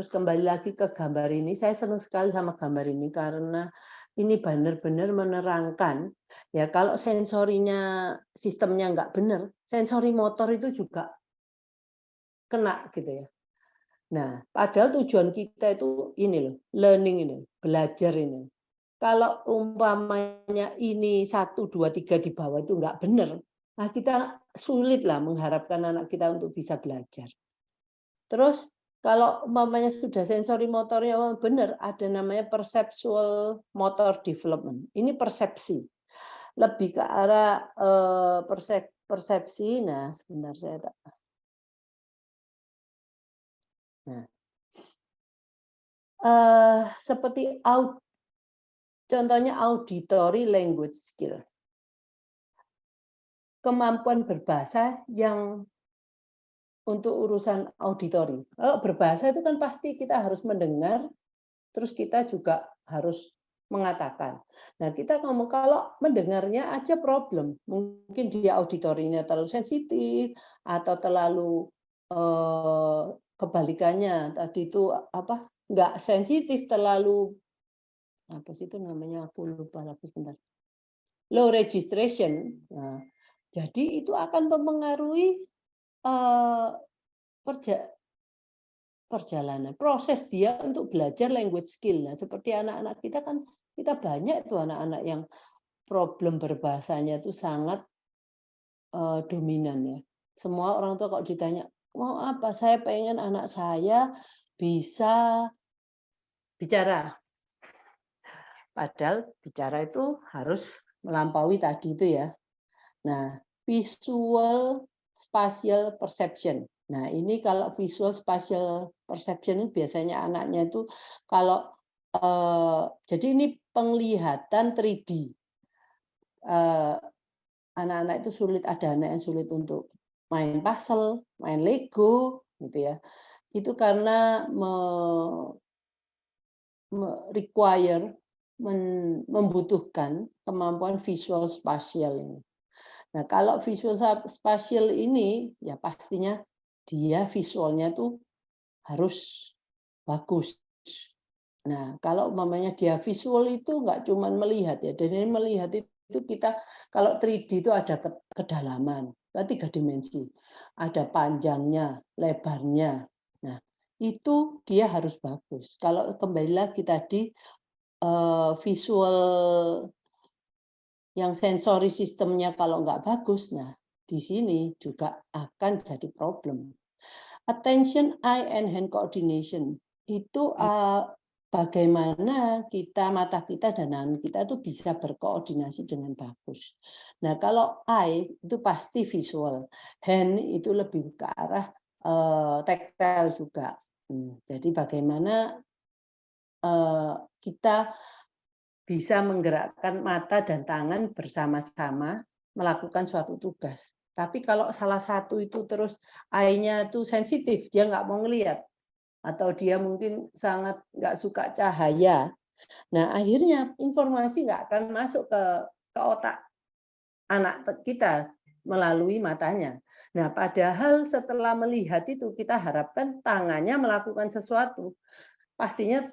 Terus kembali lagi ke gambar ini, saya senang sekali sama gambar ini karena ini benar-benar menerangkan ya kalau sensorinya sistemnya nggak benar, sensori motor itu juga kena gitu ya. Nah, padahal tujuan kita itu ini loh, learning ini, belajar ini. Kalau umpamanya ini 1, 2, 3 di bawah itu nggak benar, nah kita sulit lah mengharapkan anak kita untuk bisa belajar. Terus kalau umpamanya sudah sensori motornya benar, ada namanya perceptual motor development. Ini persepsi, lebih ke arah persepsi. Nah, sebentar saya nah, seperti contohnya auditory language skill, kemampuan berbahasa yang untuk urusan auditori. Kalau berbahasa itu kan pasti kita harus mendengar, terus kita juga harus mengatakan. Nah, kita ngomong kalau mendengarnya aja problem, mungkin dia auditorinya terlalu sensitif atau terlalu kebalikannya tadi itu apa? Nggak sensitif, terlalu apa sih itu namanya? Aku lupa lagi sebentar. Low registration. Nah, jadi itu akan mempengaruhi perjalanan, proses dia untuk belajar language skill. Nah, seperti anak-anak kita kan, kita banyak tuh anak-anak yang problem berbahasanya itu sangat dominan ya. Semua orang tua kalau ditanya, "Mau apa?" "Saya pengen anak saya bisa bicara." Padahal bicara itu harus melampaui tadi itu ya. Nah, visual spatial perception. Nah, ini kalau visual spatial perception itu biasanya anaknya itu kalau jadi ini penglihatan 3D. Anak-anak itu sulit, ada anak yang sulit untuk main puzzle, main Lego, gitu ya. Itu karena require membutuhkan kemampuan visual spatial ini. Nah, kalau visual spatial ini ya pastinya dia visualnya tuh harus bagus. Nah, kalau umpamanya dia visual itu nggak cuma melihat ya, dan ini melihat itu kita kalau 3D itu ada kedalaman, 3 dimensi. Ada panjangnya, lebarnya. Nah, itu dia harus bagus. Kalau kembali lagi tadi visual yang sensori sistemnya kalau nggak bagus, nah di sini juga akan jadi problem. Attention, eye, and hand coordination itu bagaimana mata kita dan tangan kita itu bisa berkoordinasi dengan bagus. Nah, kalau eye itu pasti visual, hand itu lebih ke arah tactile juga. Jadi bagaimana kita bisa menggerakkan mata dan tangan bersama-sama melakukan suatu tugas. Tapi kalau salah satu itu terus eye-nya itu sensitif, dia nggak mau ngelihat, atau dia mungkin sangat nggak suka cahaya. Nah, akhirnya informasi nggak akan masuk ke otak anak kita melalui matanya. Nah, padahal setelah melihat itu kita harapkan tangannya melakukan sesuatu. Pastinya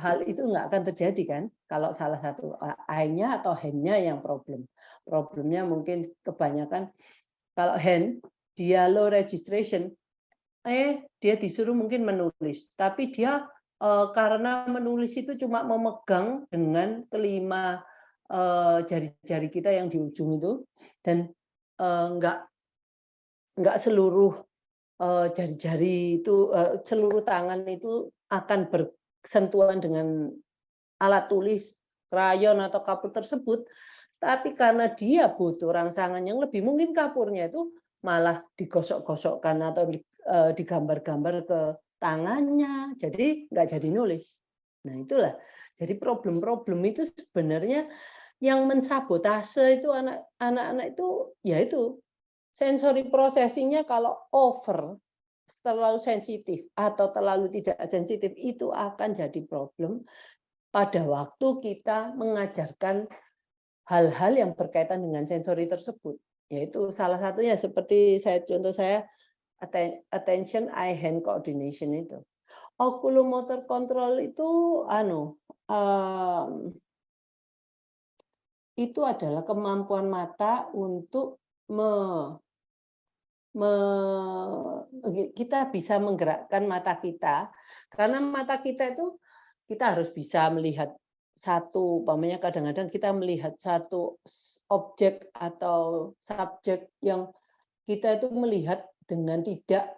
hal itu nggak akan terjadi kan kalau salah satu eye-nya atau hand-nya yang problem. Problemnya mungkin kebanyakan kalau hand dia low registration, dia disuruh mungkin menulis, tapi dia karena menulis itu cuma memegang dengan kelima jari-jari kita yang di ujung itu, dan nggak seluruh jari-jari itu seluruh tangan itu akan bersentuhan dengan alat tulis, krayon atau kapur tersebut, tapi karena dia butuh rangsangan yang lebih, mungkin kapurnya itu malah digosok-gosokkan atau digambar-gambar ke tangannya, jadi nggak jadi nulis. Nah, itulah. Jadi problem-problem itu sebenarnya yang mensabotase itu anak-anak itu, ya itu, sensory processing-nya kalau over, terlalu sensitif atau terlalu tidak sensitif, itu akan jadi problem pada waktu kita mengajarkan hal-hal yang berkaitan dengan sensori tersebut. Yaitu salah satunya seperti contoh saya attention eye hand coordination itu. Oculomotor control itu itu adalah kemampuan mata untuk me me kita bisa menggerakkan mata kita, karena mata kita itu kita harus bisa melihat satu, umpamanya kadang-kadang kita melihat satu objek atau subjek yang kita itu melihat dengan tidak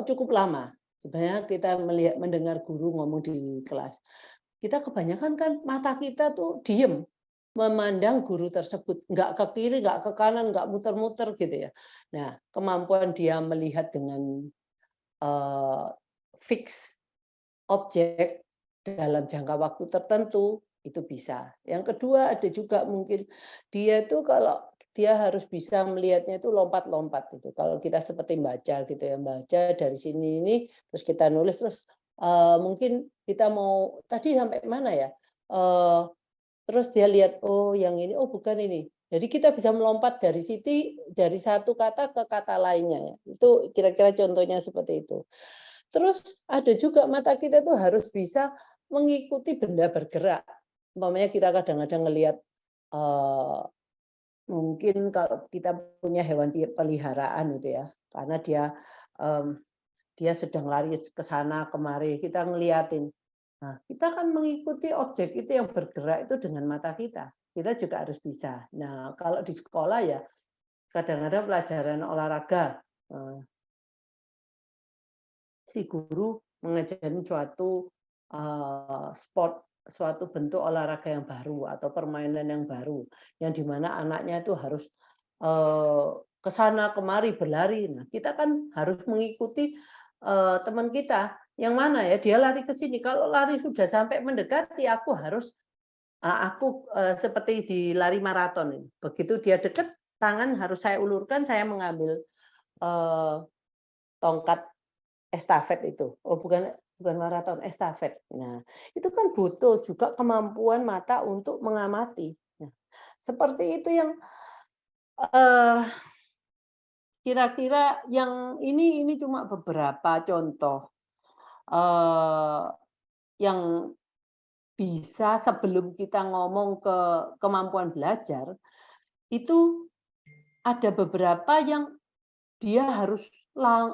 cukup lama. Sebenarnya kita mendengar guru ngomong di kelas. Kita kebanyakan kan mata kita tuh diem, memandang guru tersebut, nggak ke kiri, nggak ke kanan, nggak muter-muter gitu ya. Nah, kemampuan dia melihat dengan eee, fix objek dalam jangka waktu tertentu, itu bisa. Yang kedua ada juga mungkin dia itu kalau dia harus bisa melihatnya itu lompat-lompat gitu. Kalau kita seperti baca gitu ya, baca dari sini ini, terus kita nulis, terus, mungkin kita mau tadi sampai mana ya? Eee, terus dia lihat, oh yang ini, oh bukan ini. Jadi kita bisa melompat dari satu kata ke kata lainnya ya. Itu kira-kira contohnya seperti itu. Terus ada juga mata kita tuh harus bisa mengikuti benda bergerak. Umpamanya kita kadang-kadang ngelihat, eee, mungkin kalau kita punya hewan peliharaan itu ya, karena dia sedang lari ke sana kemari, kita ngeliatin. Nah, kita kan mengikuti objek itu yang bergerak itu dengan mata kita. Kita juga harus bisa. Nah, kalau di sekolah ya kadang-kadang pelajaran olahraga, si guru mengajarkan suatu bentuk olahraga yang baru atau permainan yang baru, yang di mana anaknya itu harus, ke sana kemari berlari. Nah, kita kan harus mengikuti, teman kita, yang mana ya, dia lari ke sini, kalau lari sudah sampai mendekati, seperti di lari maraton ini, begitu dia dekat, tangan harus saya ulurkan, saya mengambil, eee, tongkat estafet itu. Oh bukan bukan maraton, estafet. Nah, itu kan butuh juga kemampuan mata untuk mengamati. Nah, seperti itu yang, eee, kira-kira yang ini cuma beberapa contoh, eee, yang bisa sebelum kita ngomong ke kemampuan belajar, itu ada beberapa yang dia harus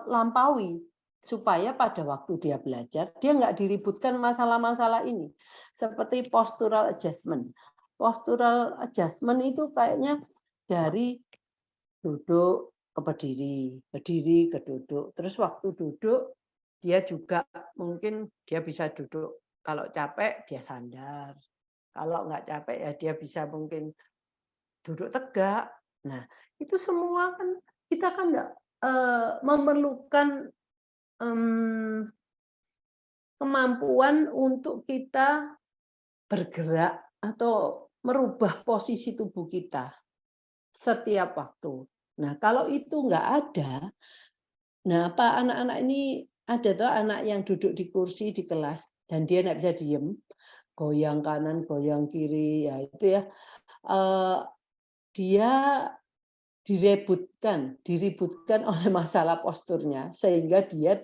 lampaui, supaya pada waktu dia belajar, dia nggak diributkan masalah-masalah ini. Seperti postural adjustment. Postural adjustment itu kayaknya dari duduk ke berdiri, berdiri ke duduk. Terus waktu duduk, dia juga mungkin dia bisa duduk, kalau capek dia sandar, kalau nggak capek ya dia bisa mungkin duduk tegak. Nah, itu semua kan kita kan nggak, memerlukan, mmm, kemampuan untuk kita bergerak atau merubah posisi tubuh kita setiap waktu. Nah, kalau itu nggak ada, nah apa anak-anak ini ada tuh anak yang duduk di kursi di kelas dan dia nggak bisa diem, goyang kanan, goyang kiri, ya itu ya, eee, dia diributkan oleh masalah posturnya, sehingga dia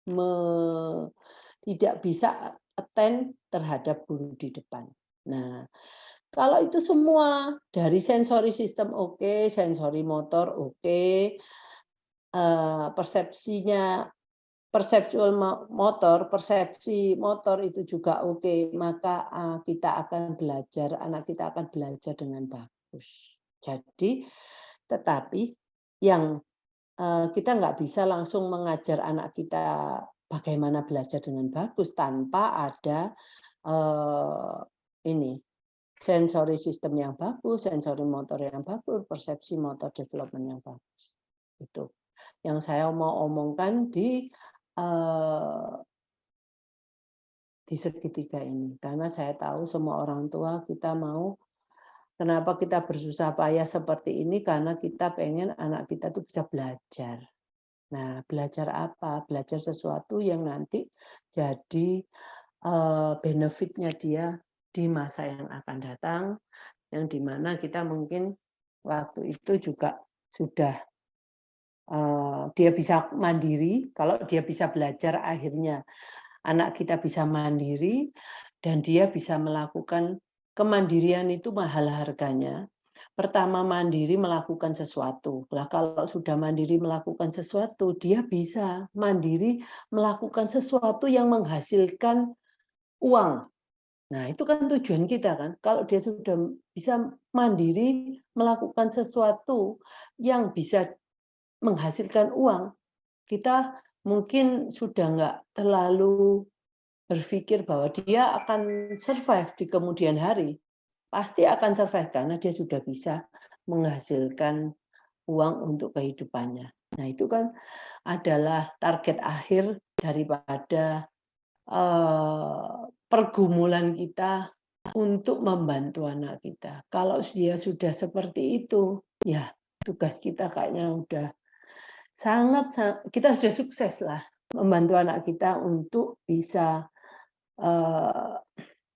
me tidak bisa attend terhadap guru di depan. Nah, kalau itu semua dari sensori sistem oke, sensori motor oke, persepsinya persepsi motor itu juga oke, maka, anak kita akan belajar dengan bagus. Jadi tetapi yang, kita nggak bisa langsung mengajar anak kita bagaimana belajar dengan bagus tanpa ada, eee, ini, sensori sistem yang bagus, sensori motor yang bagus, persepsi motor development yang bagus. Itu yang saya mau omongkan eee, di segitiga ini. Karena saya tahu semua orang tua kita mau kenapa kita bersusah payah seperti ini, karena kita pengen anak kita tuh bisa belajar. Nah, belajar apa? Belajar sesuatu yang nanti jadi, benefit-nya dia di masa yang akan datang, yang di mana kita mungkin waktu itu juga sudah dia bisa mandiri, kalau dia bisa belajar akhirnya anak kita bisa mandiri dan dia bisa melakukan kemandirian itu mahal harganya. Pertama mandiri melakukan sesuatu. Lah kalau sudah mandiri melakukan sesuatu, dia bisa mandiri melakukan sesuatu yang menghasilkan uang. Nah, itu kan tujuan kita kan. Kalau dia sudah bisa mandiri melakukan sesuatu yang bisa menghasilkan uang, kita mungkin sudah nggak terlalu berpikir bahwa dia akan survive di kemudian hari. Pasti akan survive karena dia sudah bisa menghasilkan uang untuk kehidupannya. Nah, itu kan adalah target akhir daripada pergumulan kita untuk membantu anak kita. Kalau dia sudah seperti itu, ya tugas kita kayaknya udah kita sudah sukses lah membantu anak kita untuk bisa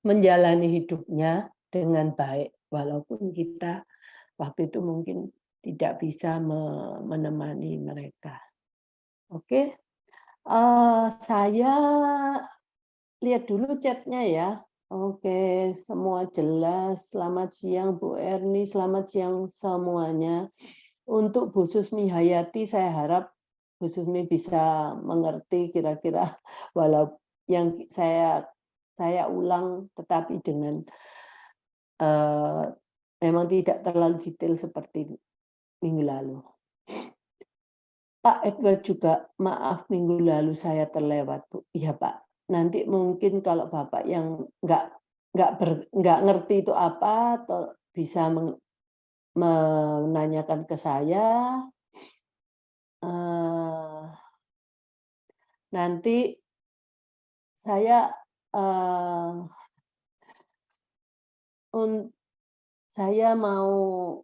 menjalani hidupnya dengan baik, walaupun kita waktu itu mungkin tidak bisa menemani mereka. Oke, saya lihat dulu chatnya ya. Oke, semua jelas. Selamat siang Bu Erni, selamat siang semuanya. Untuk Bu Susmi Hayati, saya harap Bu Susmi bisa mengerti kira-kira walau yang saya ulang, tetapi dengan memang tidak terlalu detail seperti minggu lalu. Pak Edward juga, maaf minggu lalu saya terlewat, Bu. Iya Pak, nanti mungkin kalau Bapak yang nggak ngerti itu apa, atau bisa menanyakan ke saya, nanti saya saya mau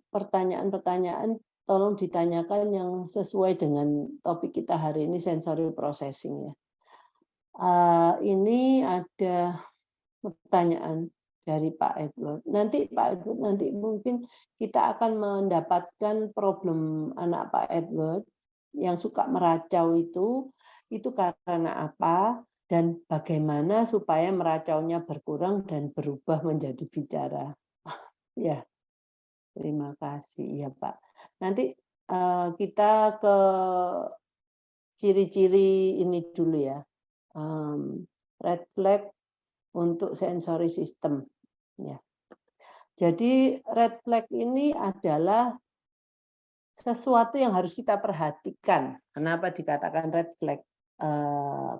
pertanyaan-pertanyaan tolong ditanyakan yang sesuai dengan topik kita hari ini, sensory processing ya. Ini ada pertanyaan dari Pak Edward. Nanti Pak Edward, nanti mungkin kita akan mendapatkan problem anak Pak Edward yang suka meracau itu karena apa dan bagaimana supaya meracaunya berkurang dan berubah menjadi bicara. Ya, terima kasih ya Pak. Nanti kita ke ciri-ciri ini dulu ya. Red flag untuk sensory system. Ya. Jadi red flag ini adalah sesuatu yang harus kita perhatikan. Kenapa dikatakan red flag?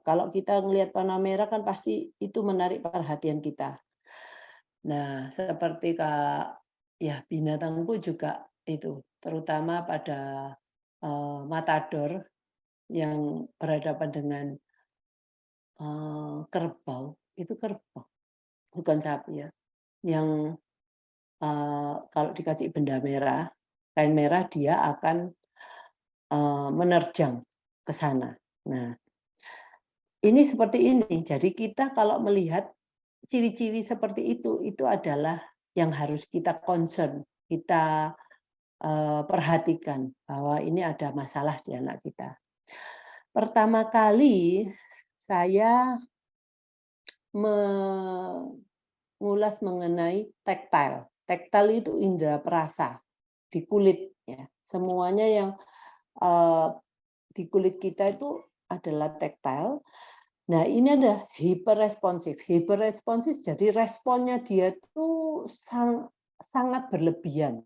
Kalau kita melihat warna merah kan pasti itu menarik perhatian kita. Nah, seperti binatangku juga itu, terutama pada matador yang berhadapan dengan kerbau, itu kerbau, bukan sapi ya. Yang kalau dikasih benda merah, kain merah, dia akan menerjang ke sana. Nah, ini seperti ini. Jadi kita kalau melihat ciri-ciri seperti itu adalah yang harus kita concern, kita perhatikan bahwa ini ada masalah di anak kita. Pertama kali saya mengulas mengenai tactile. Tactile itu indera perasa di kulit ya. Semuanya yang di kulit kita itu adalah tactile. Nah, ini ada hiperresponsif. Hiperresponsif jadi responnya dia tuh sangat berlebihan.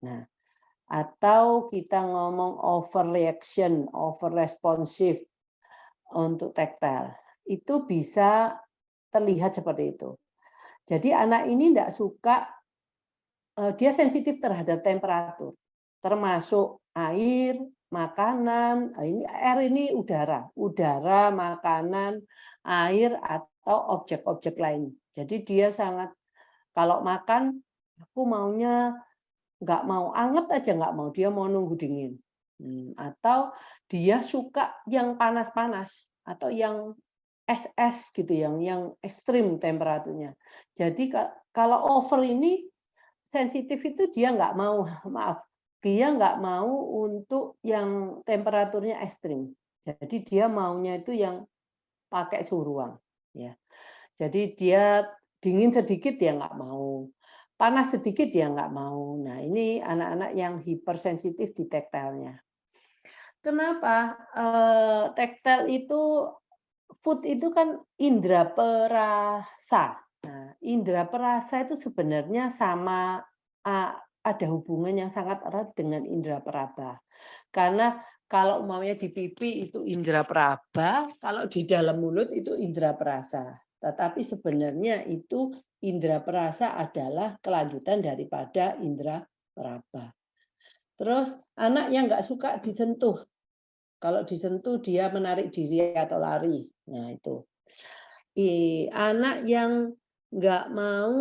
Nah, atau kita ngomong overreaction, overresponsive untuk tactile. Itu bisa terlihat seperti itu. Jadi anak ini tidak suka, dia sensitif terhadap temperatur, termasuk air, makanan, ini air ini udara, makanan, air atau objek-objek lain. Jadi dia sangat, kalau makan aku maunya nggak mau anget aja nggak mau, dia mau nunggu dingin. Atau dia suka yang panas-panas atau yang es-es gitu, yang ekstrim temperaturnya. Jadi kalau over ini sensitif itu dia nggak mau, maaf, dia nggak mau untuk yang temperaturnya ekstrim. Jadi dia maunya itu yang pakai suhu ruang, ya. Jadi dia dingin sedikit dia nggak mau, panas sedikit dia nggak mau. Nah, ini anak-anak yang hipersensitif di taktilnya. Kenapa? Taktil itu food itu kan indera perasa. Nah, indera perasa itu sebenarnya sama, ada hubungan yang sangat erat dengan indera peraba. Karena kalau umpamanya di pipi itu indera peraba, kalau di dalam mulut itu indera perasa. Tetapi sebenarnya itu indera perasa adalah kelanjutan daripada indera peraba. Terus anak yang nggak suka disentuh, kalau disentuh dia menarik diri atau lari. Nah itu. Anak yang nggak mau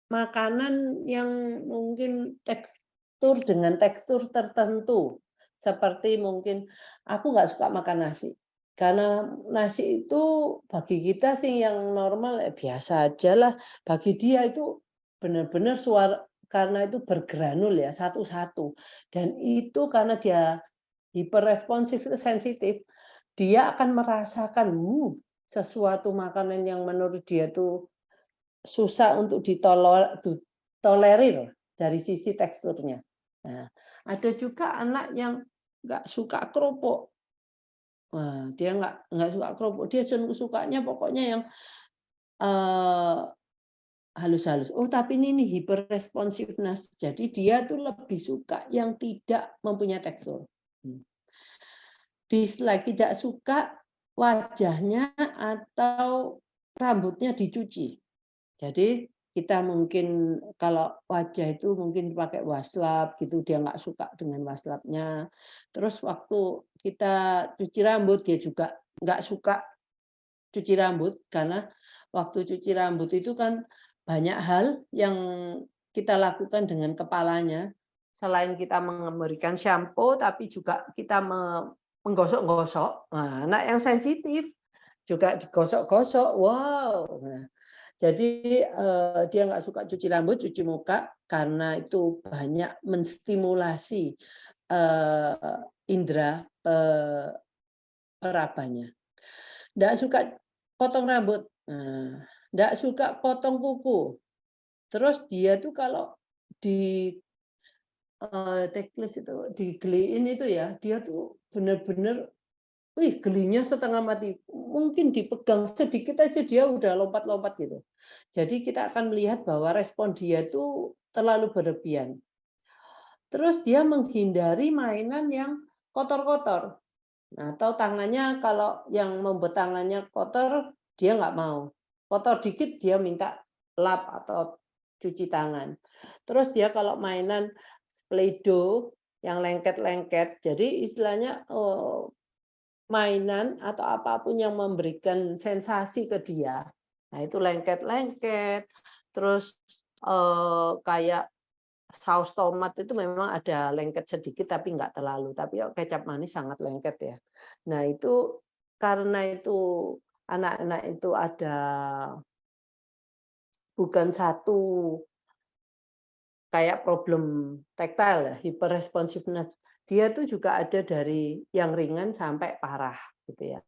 makanan yang mungkin dengan tekstur tertentu. Seperti mungkin aku nggak suka makan nasi. Karena nasi itu bagi kita sih yang normal biasa aja lah. Bagi dia itu benar-benar karena itu bergranul ya satu-satu. Dan itu karena dia hiperresponsif sensitif, dia akan merasakan sesuatu makanan yang menurut dia tuh susah untuk ditolerir dari sisi teksturnya. Nah, ada juga anak yang nggak suka kerupuk. Wah, dia nggak suka kerupuk, dia sukanya pokoknya yang halus-halus. Oh, tapi ini nih hyperresponsiveness. Jadi dia tuh lebih suka yang tidak mempunyai tekstur. Dislike, tidak suka wajahnya atau rambutnya dicuci. Jadi kita mungkin kalau wajah itu mungkin pakai waslap gitu, dia nggak suka dengan waslapnya. Terus waktu kita cuci rambut, dia juga nggak suka cuci rambut, karena waktu cuci rambut itu kan banyak hal yang kita lakukan dengan kepalanya. Selain kita memberikan shampoo, tapi juga kita menggosok-gosok. Nah, anak yang sensitif juga digosok-gosok. Wow. Nah, jadi dia nggak suka cuci rambut, cuci muka karena itu banyak menstimulasi indera perabanya. Nggak suka potong rambut, nggak suka potong kuku. Terus dia tuh kalau di teknis itu digeliin itu ya, dia tuh benar-benar, wih gelinya setengah mati. Mungkin dipegang sedikit aja dia udah lompat-lompat gitu. Jadi kita akan melihat bahwa respon dia tuh terlalu berlebihan. Terus dia menghindari mainan yang kotor-kotor. Nah, atau tangannya kalau yang membuat tangannya kotor, dia nggak mau. Kotor dikit dia minta lap atau cuci tangan. Terus dia kalau mainan Play-Doh yang lengket-lengket, jadi istilahnya mainan atau apapun yang memberikan sensasi ke dia. Nah, itu lengket-lengket, terus kayak saus tomat itu memang ada lengket sedikit tapi nggak terlalu, tapi kecap manis sangat lengket ya. Nah, itu karena itu anak-anak itu ada bukan satu kayak problem taktil ya, hyperresponsiveness. Dia tuh juga ada dari yang ringan sampai parah gitu ya.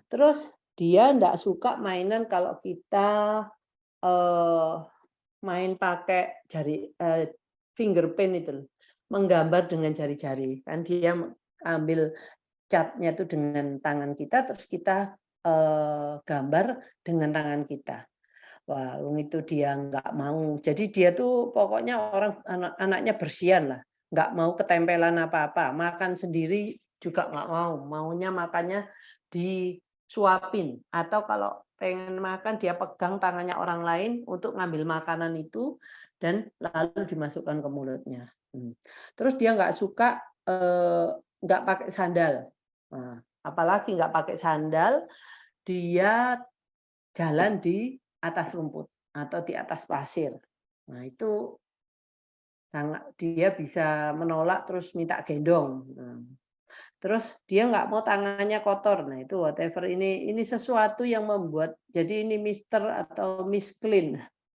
Terus dia nggak suka mainan kalau kita main pakai jari fingerprint itu, menggambar dengan jari-jari. Kan dia ambil catnya itu dengan tangan kita, terus kita gambar dengan tangan kita. Wah, itu dia nggak mau. Jadi dia tuh pokoknya anaknya bersihan lah, nggak mau ketempelan apa-apa. Makan sendiri juga nggak mau. Maunya makannya disuapin, atau kalau pengen makan dia pegang tangannya orang lain untuk ngambil makanan itu dan lalu dimasukkan ke mulutnya. Terus dia nggak suka nggak pakai sandal. Nah, apalagi nggak pakai sandal, dia jalan di atas rumput atau di atas pasir. Nah, itu dia bisa menolak terus minta gendong. Terus dia nggak mau tangannya kotor. Nah, itu whatever ini sesuatu yang membuat jadi ini Mister atau Miss Clean.